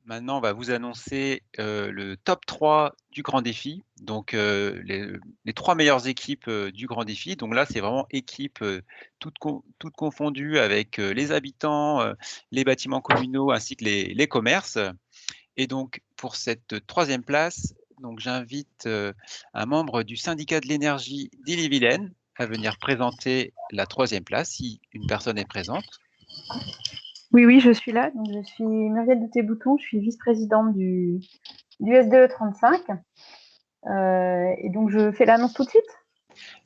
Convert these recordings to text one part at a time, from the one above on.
maintenant, on va vous annoncer le top 3 du grand défi. Donc, les 3 meilleures équipes du grand défi. Donc là, c'est vraiment équipes toutes confondues avec les habitants, les bâtiments communaux ainsi que les commerces. Et donc, pour cette troisième place, donc j'invite un membre du syndicat de l'énergie d'Ille-et-Vilaine à venir présenter la troisième place, si une personne est présente. Oui, oui, je suis là. Donc, je suis Muriel de Tébouton, je suis vice-présidente du SDE 35. Et donc, je fais l'annonce tout de suite.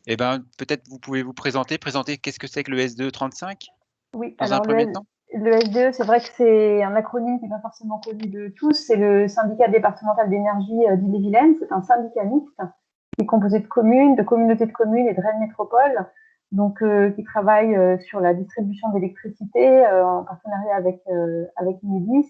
Eh ben, peut-être vous pouvez vous présenter qu'est-ce que c'est que le SDE 35 Oui, dans un alors premier temps? le SDE, c'est vrai que c'est un acronyme qui n'est pas forcément connu de tous. C'est le syndicat départemental d'énergie d'Ille-et-Vilaine. C'est un syndicat mixte qui est composé de communes, de communautés de communes et de Rennes Métropole, donc qui travaille sur la distribution d'électricité en partenariat avec Enedis,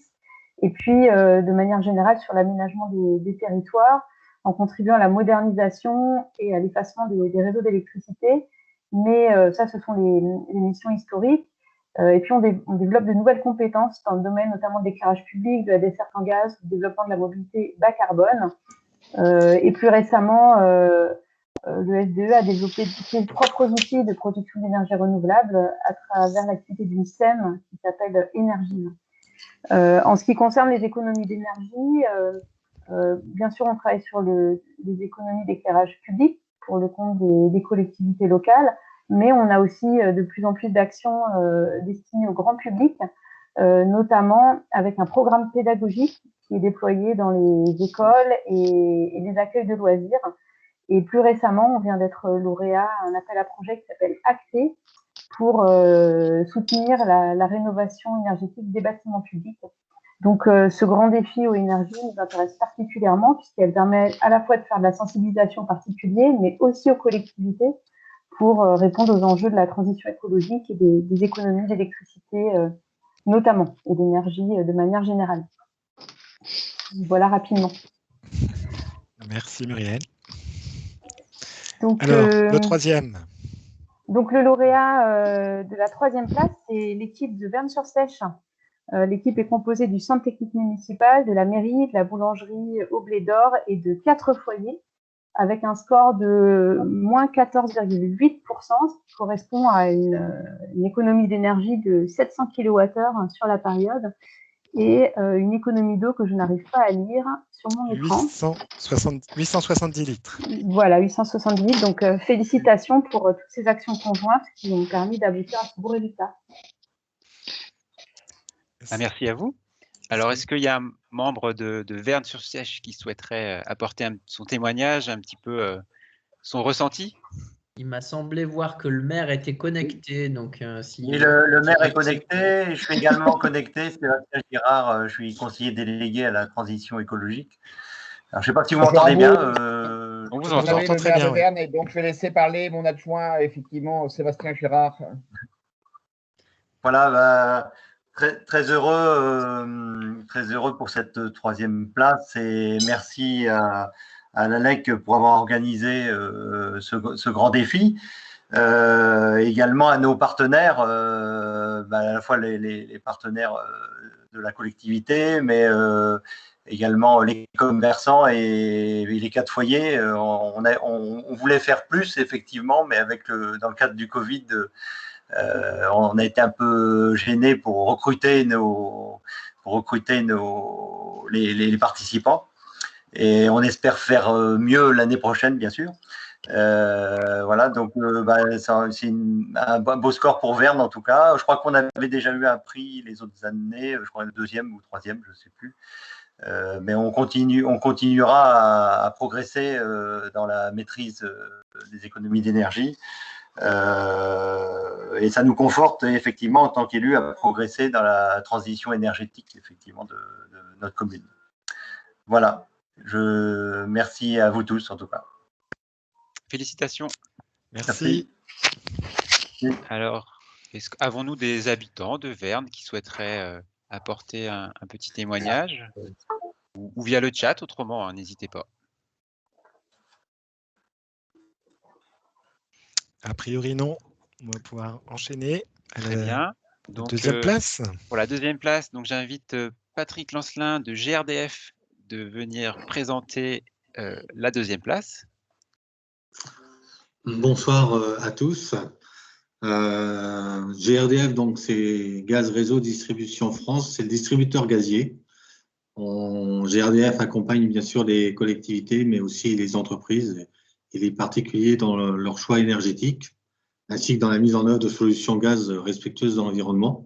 et puis de manière générale sur l'aménagement des territoires en contribuant à la modernisation et à l'effacement des réseaux d'électricité. Mais ça, ce sont les missions historiques. Et puis, on développe de nouvelles compétences dans le domaine notamment de l'éclairage public, de la desserte en gaz, du développement de la mobilité bas carbone. Et plus récemment, le SDE a développé ses propres outils de production d'énergie renouvelable à travers l'activité d'une SEM qui s'appelle Énergine. En ce qui concerne les économies d'énergie, bien sûr, on travaille sur les économies d'éclairage public pour le compte des collectivités locales, mais on a aussi de plus en plus d'actions destinées au grand public, notamment avec un programme pédagogique qui est déployé dans les écoles et les accueils de loisirs. Et plus récemment, on vient d'être lauréat à un appel à projet qui s'appelle ACTE pour soutenir la rénovation énergétique des bâtiments publics. Donc, ce grand défi aux énergies nous intéresse particulièrement puisqu'elle permet à la fois de faire de la sensibilisation particulière, mais aussi aux collectivités pour répondre aux enjeux de la transition écologique et des économies d'électricité notamment, et d'énergie de manière générale. Voilà rapidement. Merci Muriel. Donc, alors, le troisième. Donc, le lauréat de la troisième place, c'est l'équipe de Verne-sur-Sèche. L'équipe est composée du centre technique municipal, de la mairie, de la boulangerie au Blé d'Or et de 4 foyers, avec un score de moins 14,8%, ce qui correspond à une économie d'énergie de 700 kWh sur la période, et une économie d'eau que je n'arrive pas à lire sur mon écran. 870 litres. Voilà, 870 litres. Donc, félicitations pour toutes ces actions conjointes qui ont permis d'aboutir à ce beau résultat. Merci à vous. Alors, est-ce qu'il y a un membre de Verne-sur-Sèche qui souhaiterait apporter son témoignage, un petit peu son ressenti? Il m'a semblé voir que le maire était connecté. Donc, si le maire est connecté, je suis également connecté. Sébastien Girard, je suis conseiller délégué à la transition écologique. Alors, je ne sais pas si vous m'entendez bien. On vous entend très bien. Verne, et donc, je vais laisser parler mon adjoint, effectivement, Sébastien Girard. Voilà, bah, très heureux pour cette troisième place et merci à l'ALEC pour avoir organisé ce grand défi. Également à nos partenaires, à la fois les partenaires de la collectivité, mais également les commerçants et les 4 foyers. On voulait faire plus, effectivement, mais dans le cadre du Covid, on a été un peu gêné pour recruter les participants. Et on espère faire mieux l'année prochaine, bien sûr. Voilà, donc c'est un beau score pour Verne en tout cas. Je crois qu'on avait déjà eu un prix les autres années, je crois le 2e ou 3e, je ne sais plus. Mais on continuera à progresser dans la maîtrise des économies d'énergie. Et ça nous conforte effectivement en tant qu'élus à progresser dans la transition énergétique effectivement de notre commune. Voilà, merci à vous tous en tout cas. Félicitations. Merci. Alors, avons-nous des habitants de Verne qui souhaiteraient apporter un petit témoignage ou via le chat, autrement, hein, n'hésitez pas. A priori, non. On va pouvoir enchaîner. Très bien. Donc, deuxième place. Pour la deuxième place, donc j'invite Patrick Lancelin de GRDF de venir présenter la deuxième place. Bonsoir à tous. GRDF, donc c'est Gaz Réseau Distribution France, c'est le distributeur gazier. GRDF accompagne bien sûr les collectivités, mais aussi les entreprises et les particuliers dans leur choix énergétique, ainsi que dans la mise en œuvre de solutions gaz respectueuses de l'environnement.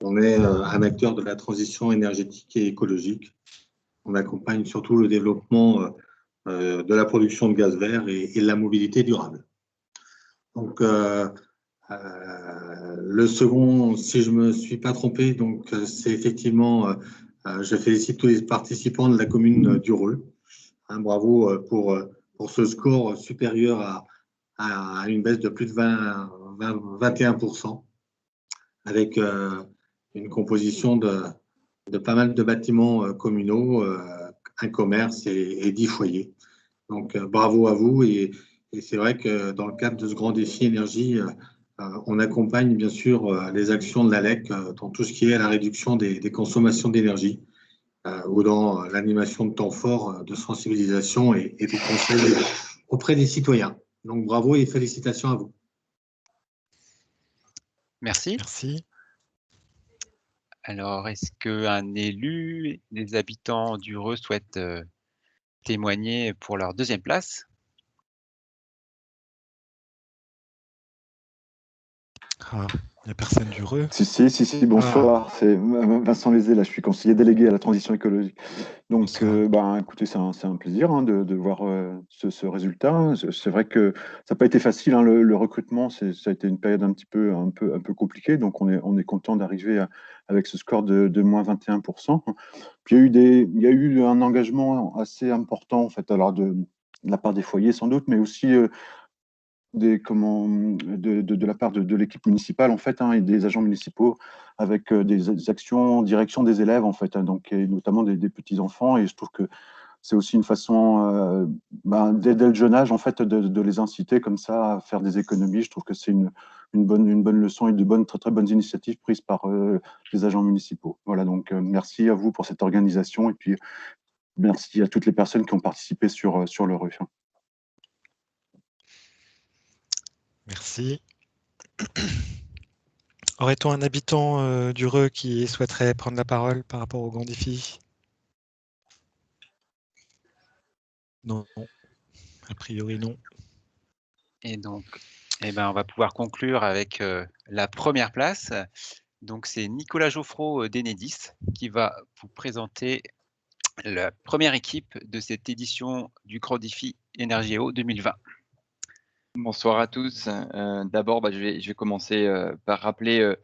On est un acteur de la transition énergétique et écologique. On accompagne surtout le développement de la production de gaz vert et de la mobilité durable. Donc, le second, si je ne me suis pas trompé, donc c'est effectivement, je félicite tous les participants de la commune d'Ureux. Bravo pour ce score supérieur à une baisse de plus de 21%, avec une composition de pas mal de bâtiments communaux, un commerce et 10 foyers. Donc, bravo à vous. Et c'est vrai que dans le cadre de ce grand défi énergie, on accompagne bien sûr les actions de l'ALEC dans tout ce qui est la réduction des consommations d'énergie ou dans l'animation de temps forts de sensibilisation et des conseils auprès des citoyens. Donc, bravo et félicitations à vous. Merci. Merci. Alors, est-ce qu'un élu, les habitants d'Ureux souhaitent témoigner pour leur deuxième place? Ah, il n'y a personne d'Ureux. Si, bonsoir. C'est Vincent Lézé, là, je suis conseiller délégué à la transition écologique. Donc, écoutez, c'est un plaisir de voir ce résultat. C'est vrai que ça n'a pas été facile, hein, le recrutement. Ça a été une période un peu compliquée. Donc, on est content d'arriver avec ce score de moins 21%. Puis, il y a eu un engagement assez important, en fait, alors de la part des foyers sans doute, mais aussi de la part de l'équipe municipale, en fait, hein, et des agents municipaux, avec des actions en direction des élèves, en fait, hein, donc, et notamment des petits-enfants. Et je trouve que c'est aussi une façon, dès le jeune âge, en fait, de les inciter comme ça à faire des économies. Je trouve que c'est une bonne leçon et très, très bonnes initiatives prises par les agents municipaux. Voilà, donc merci à vous pour cette organisation et puis merci à toutes les personnes qui ont participé sur le RUF. Merci. Aurait-on un habitant d'Ureux qui souhaiterait prendre la parole par rapport au grand défi? Non. A priori, non. Et donc, on va pouvoir conclure avec la première place. Donc, c'est Nicolas Geoffroy d'Enedis qui va vous présenter la première équipe de cette édition du Grand Défi Énergie-Eau 2020. Bonsoir à tous. D'abord, je vais commencer par rappeler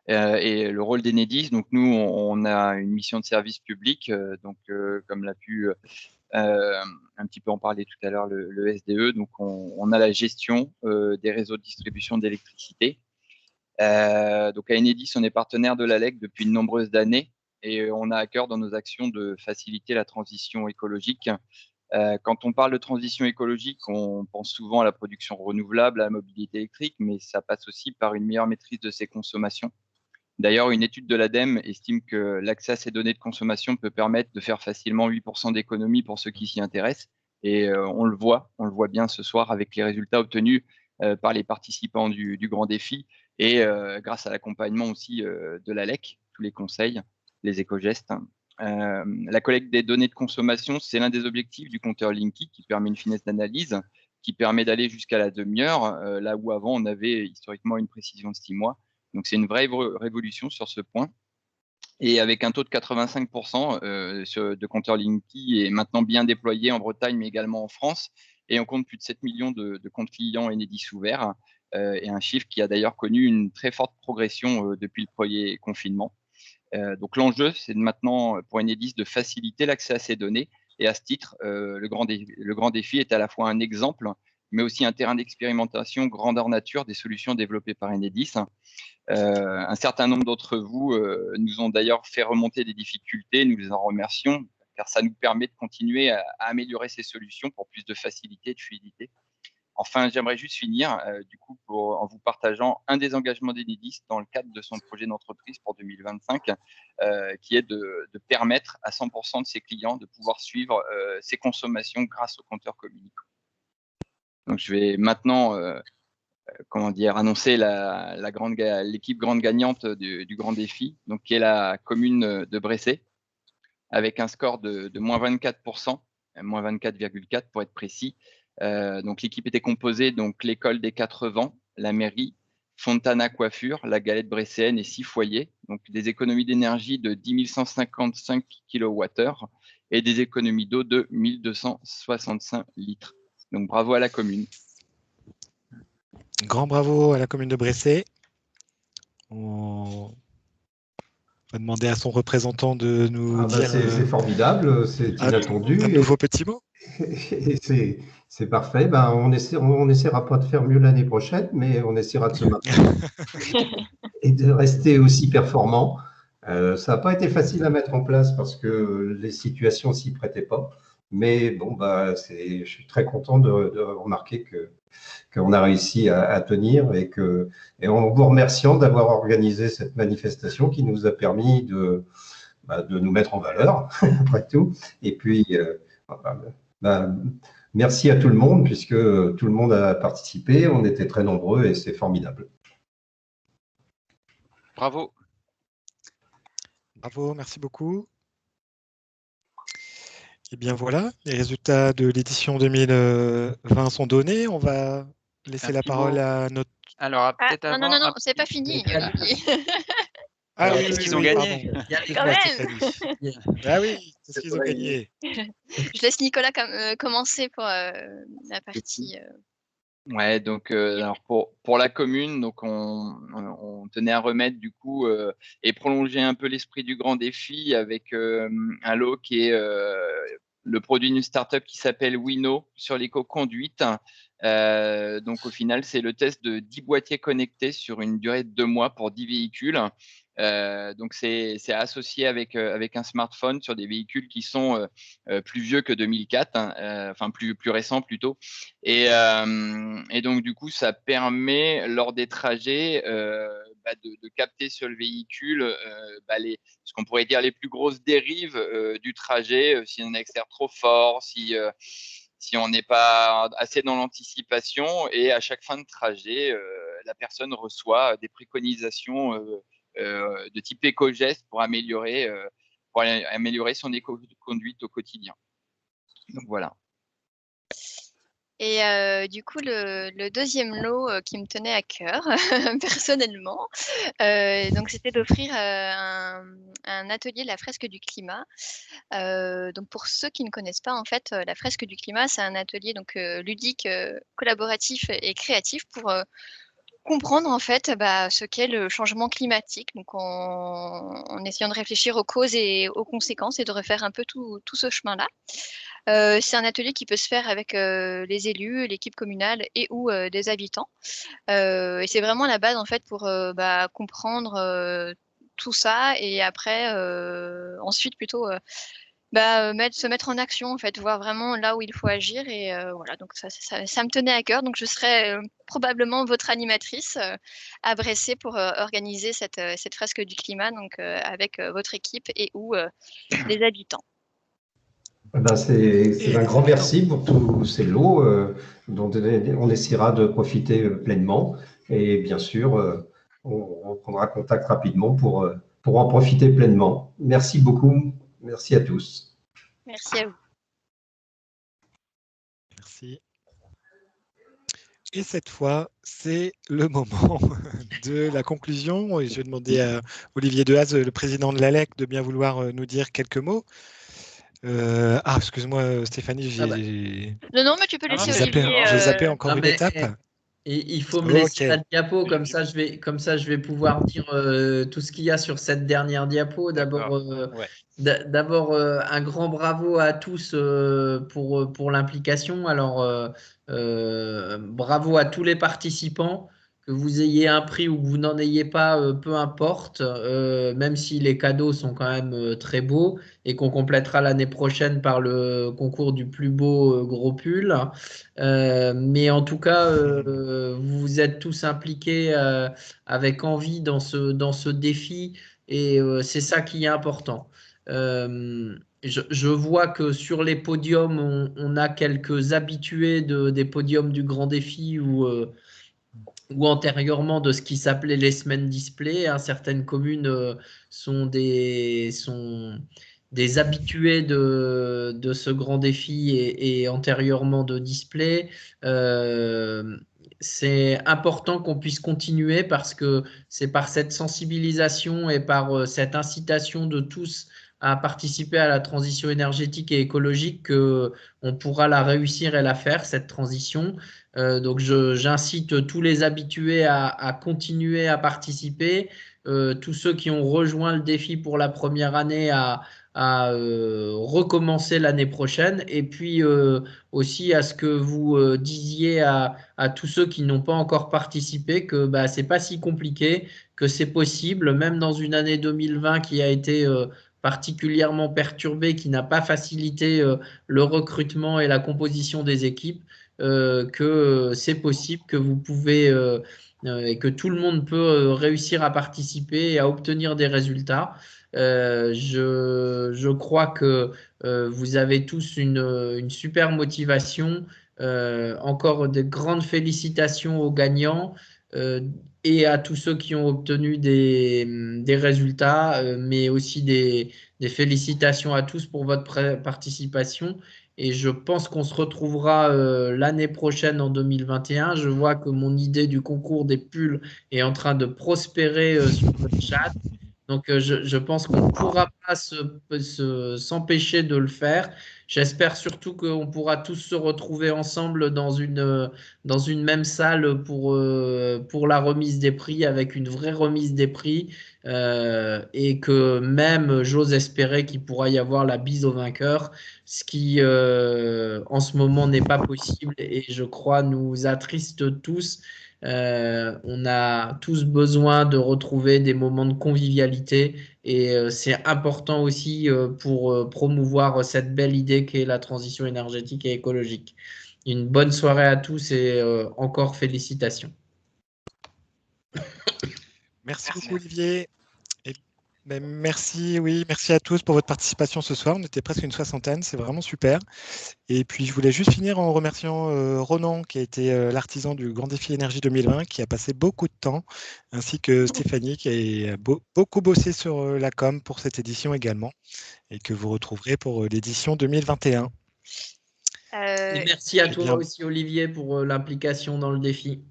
le rôle d'Enedis. Donc, nous, on a une mission de service public. Comme l'a pu un petit peu en parler tout à l'heure le SDE. Donc, on a la gestion des réseaux de distribution d'électricité. Donc, à Enedis, on est partenaire de l'ALEC depuis de nombreuses années et on a à cœur dans nos actions de faciliter la transition écologique. Quand on parle de transition écologique, on pense souvent à la production renouvelable, à la mobilité électrique, mais ça passe aussi par une meilleure maîtrise de ses consommations. D'ailleurs, une étude de l'ADEME estime que l'accès à ces données de consommation peut permettre de faire facilement 8% d'économie pour ceux qui s'y intéressent. Et on le voit bien ce soir avec les résultats obtenus par les participants du Grand Défi et grâce à l'accompagnement aussi de l'ALEC, tous les conseils, les éco-gestes. La collecte des données de consommation, c'est l'un des objectifs du compteur Linky qui permet une finesse d'analyse, qui permet d'aller jusqu'à la demi-heure, là où avant on avait historiquement une précision de 6 mois. Donc c'est une vraie révolution sur ce point. Et avec un taux de 85% de compteur Linky est maintenant bien déployé en Bretagne, mais également en France. Et on compte plus de 7 millions de comptes clients Enedis ouverts, et un chiffre qui a d'ailleurs connu une très forte progression depuis le premier confinement. Donc l'enjeu, c'est maintenant pour Enedis de faciliter l'accès à ces données. Et à ce titre, le grand défi est à la fois un exemple, mais aussi un terrain d'expérimentation grandeur nature des solutions développées par Enedis. Un certain nombre d'entre vous nous ont d'ailleurs fait remonter des difficultés, nous les en remercions, car ça nous permet de continuer à améliorer ces solutions pour plus de facilité et de fluidité. Enfin, j'aimerais juste finir du coup en vous partageant un des engagements d'Enedis dans le cadre de son projet d'entreprise pour 2025, qui est de permettre à 100% de ses clients de pouvoir suivre ses consommations grâce au compteur communicant. Donc, je vais maintenant annoncer l'équipe grande gagnante du grand défi, donc qui est la commune de Bressé, avec un score de moins 24%, moins 24,4 pour être précis. Donc l'équipe était composée donc l'école des 4 vents, la mairie, Fontana Coiffure, la Galette Bresséenne et 6 foyers, donc des économies d'énergie de 10 155 kWh et des économies d'eau de 1265 litres. Donc bravo à la commune. Grand bravo à la commune de Bressé. On va demander à son représentant de nous dire. C'est formidable, c'est inattendu. Un nouveau petit mot. C'est parfait. On essaiera pas de faire mieux l'année prochaine, mais on essaiera de se maintenir et de rester aussi performant. Ça n'a pas été facile à mettre en place parce que les situations s'y prêtaient pas. Mais bon, je suis très content de remarquer qu'on a réussi à tenir et en vous remerciant d'avoir organisé cette manifestation qui nous a permis de nous mettre en valeur, après tout. Et puis, merci à tout le monde puisque tout le monde a participé. On était très nombreux et c'est formidable. Bravo. Bravo, merci beaucoup. Et bien voilà, les résultats de l'édition 2020 sont donnés. On va laisser la parole à notre... Alors, peut-être avant... Non, c'est pas fini. Ah oui, qu'est-ce qu'ils ont gagné? Quand même. Ah oui, qu'est-ce qu'ils ont gagné? Je laisse Nicolas commencer pour la partie. Ouais, donc alors pour la commune, donc on tenait à remettre du coup et prolonger un peu l'esprit du grand défi avec un lot qui est le produit d'une startup qui s'appelle Wino sur l'éco-conduite. Donc au final, c'est le test de 10 boîtiers connectés sur une durée de 2 mois pour 10 véhicules. Donc c'est associé avec un smartphone sur des véhicules qui sont plus vieux que 2004, enfin plus récents plutôt. Et donc du coup, ça permet lors des trajets de capter sur le véhicule ce qu'on pourrait dire les plus grosses dérives du trajet, si on accélère trop fort, si on n'est pas assez dans l'anticipation. Et à chaque fin de trajet, la personne reçoit des préconisations de type éco-geste pour améliorer son éco-conduite au quotidien. Donc voilà. Et du coup, le deuxième lot qui me tenait à cœur, personnellement, donc c'était d'offrir un atelier La Fresque du Climat. Donc pour ceux qui ne connaissent pas, en fait, La Fresque du Climat, c'est un atelier donc ludique, collaboratif et créatif pour comprendre en fait ce qu'est le changement climatique, donc en essayant de réfléchir aux causes et aux conséquences et de refaire un peu tout ce chemin-là. C'est un atelier qui peut se faire avec les élus, l'équipe communale et ou des habitants. Et c'est vraiment la base en fait pour comprendre tout ça et après ensuite plutôt se mettre en action en fait, voir vraiment là où il faut agir et voilà, donc ça me tenait à cœur, donc je serai probablement votre animatrice à Bressé pour organiser cette fresque du climat, donc avec votre équipe et ou les habitants. C'est un grand merci pour tous ces lots dont on essaiera de profiter pleinement et bien sûr on prendra contact rapidement pour en profiter pleinement. Merci beaucoup, merci à tous. Merci à vous. Merci. Et cette fois, c'est le moment de la conclusion. Et je vais demander à Olivier Dehaze, le président de l'ALEC, de bien vouloir nous dire quelques mots. Excuse-moi Stéphanie, Non, mais tu peux laisser Olivier. J'ai zappé encore une étape. Et il faut me laisser la diapo, comme ça je vais pouvoir dire tout ce qu'il y a sur cette dernière diapo. D'abord, un grand bravo à tous pour l'implication. Alors, bravo à tous les participants, que vous ayez un prix ou que vous n'en ayez pas, peu importe, même si les cadeaux sont quand même très beaux et qu'on complétera l'année prochaine par le concours du plus beau gros pull. Mais en tout cas, vous êtes tous impliqués avec envie dans ce défi et c'est ça qui est important. Je vois que sur les podiums, on a quelques habitués des podiums du Grand Défi ou antérieurement de ce qui s'appelait les semaines display. Hein. Certaines communes sont des habitués de ce grand défi et antérieurement de display. C'est important qu'on puisse continuer parce que c'est par cette sensibilisation et par cette incitation de tous à participer à la transition énergétique et écologique qu'on pourra la réussir et la faire, cette transition. Donc, j'incite tous les habitués à continuer à participer. Tous ceux qui ont rejoint le défi pour la première année à recommencer l'année prochaine. Et puis aussi à ce que vous disiez à tous ceux qui n'ont pas encore participé que bah, ce n'est pas si compliqué, que c'est possible, même dans une année 2020 qui a été particulièrement perturbée, qui n'a pas facilité le recrutement et la composition des équipes. Que c'est possible, que vous pouvez et que tout le monde peut réussir à participer et à obtenir des résultats. Je crois que vous avez tous une super motivation. Encore de grandes félicitations aux gagnants et à tous ceux qui ont obtenu des résultats, mais aussi des félicitations à tous pour votre participation. Et je pense qu'on se retrouvera l'année prochaine en 2021. Je vois que mon idée du concours des pulls est en train de prospérer sur le chat. Donc, je pense qu'on ne pourra pas s'empêcher de le faire. J'espère surtout qu'on pourra tous se retrouver ensemble dans une même salle pour la remise des prix, avec une vraie remise des prix. Et que même, j'ose espérer qu'il pourra y avoir la bise au vainqueur, ce qui, en ce moment, n'est pas possible et je crois nous attriste tous. On a tous besoin de retrouver des moments de convivialité et c'est important aussi pour promouvoir cette belle idée qu'est la transition énergétique et écologique. Une bonne soirée à tous et encore félicitations. Merci beaucoup Olivier. Merci à tous pour votre participation ce soir. On était presque une 60aine, c'est vraiment super. Et puis je voulais juste finir en remerciant Ronan, qui a été l'artisan du Grand Défi Énergie 2020, qui a passé beaucoup de temps, ainsi que Stéphanie, qui a beaucoup bossé sur la com pour cette édition également, et que vous retrouverez pour l'édition 2021. Et merci à toi aussi Olivier pour l'implication dans le défi.